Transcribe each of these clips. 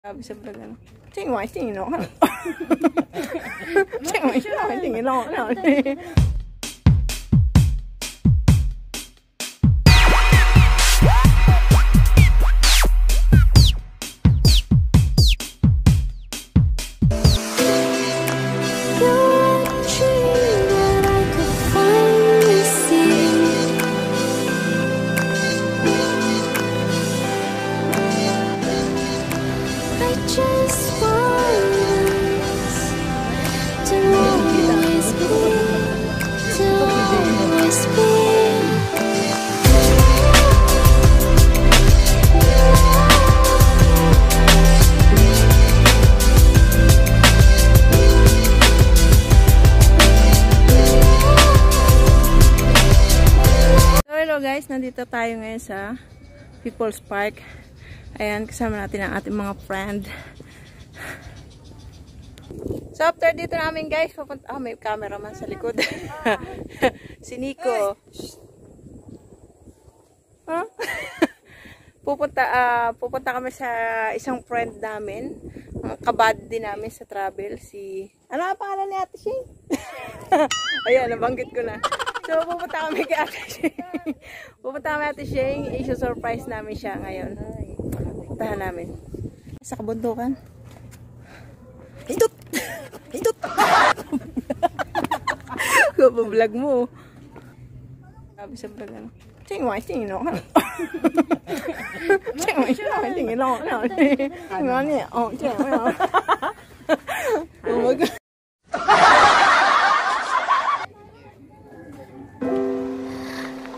Sabi sa vlog ano. Ting wai ting no. Ting wai ting no. Guys, nandito tayo ngayon sa People's Park. Ayan, kasama natin ang ating mga friend. So after dito namin guys, papunta, may cameraman sa likod. Si Nico. Huh? pupunta kami sa isang friend namin. Kabad din namin sa travel. Ano ang pangalan ni Ate Shing? Ayan, nabanggit ko na. So, pupunta kami kay Ate Shing. Pupunta kami Ate Shing. I-surprise namin siya ngayon. Puntahan namin. Sa kabundukan. Hindot! Hindot! Vlog mo. Sabi sa vlog ano. Ting wai ting no. Ting wai ting no. Oh, ting wai. Oh my God.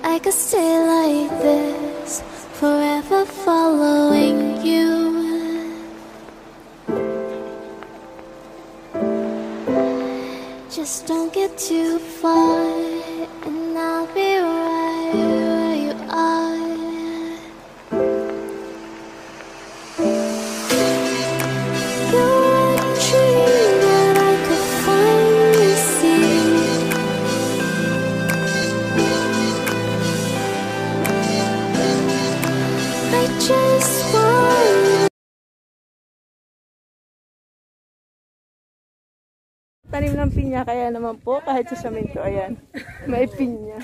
I could stay like this, forever following you. Just don't get too far, and I'll be right where you are. You're a dream that I could finally see. I just want. Tanim ng pinya, kaya naman po kahit sa saminto, ayan, may pinya.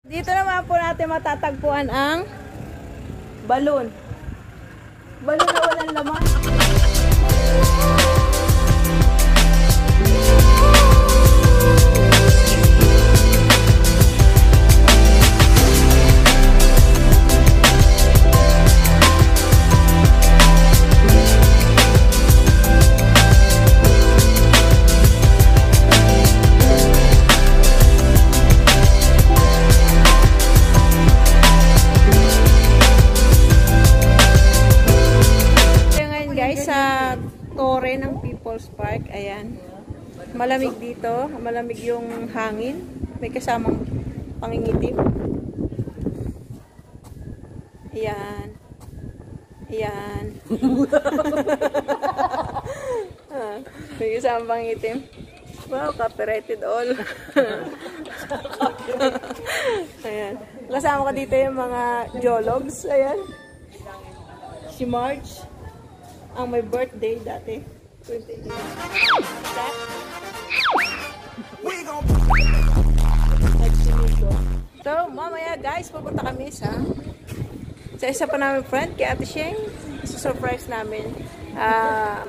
Dito naman po natin matatagpuan ang balon. Balon na walang laman. Ng People's Park, ayan, malamig dito, malamig yung hangin, may kasamang pangingitim, ayan, ayan. May kasamang pangingitim. Wow, copyrighted all. Ayan, kasama ko dito yung mga geologs, ayan, si Marge ang may birthday dati. 28. So, mamaya guys, pupunta kami sa isa pa namin friend, kay Ate Shing. Surprise namin.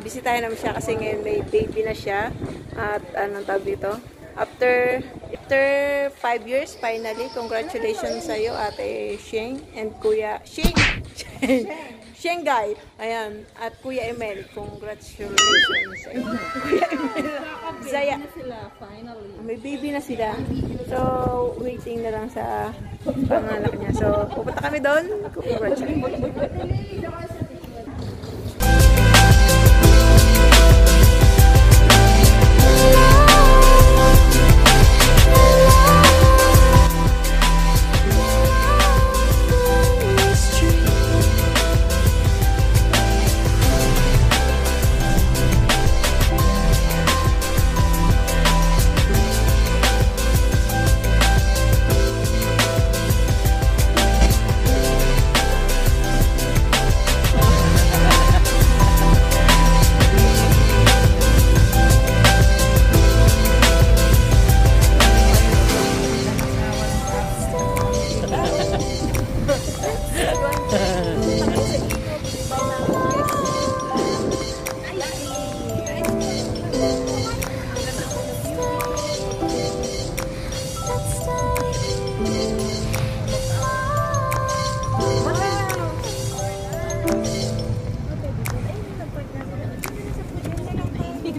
Bisitahin namin siya kasi ngayon may baby na siya. At anong tawag dito? After 5 years, finally, congratulations sa iyo, Ate Shing and Kuya Shing. Shanghai. Ayan. At Kuya Emel, congratulations. Kuya Emel. Zaya. May baby na sila. So, waiting na lang sa panganak niya. So, pupunta kami doon. Congratulations.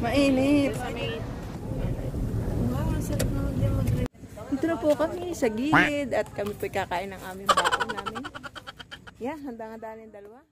Mainit. Wow, sarap naman din mag-relax. Dito na po kami sa gilid at kami po kakain ng aming baon namin. Yeah, handa-handa na yung dalawa.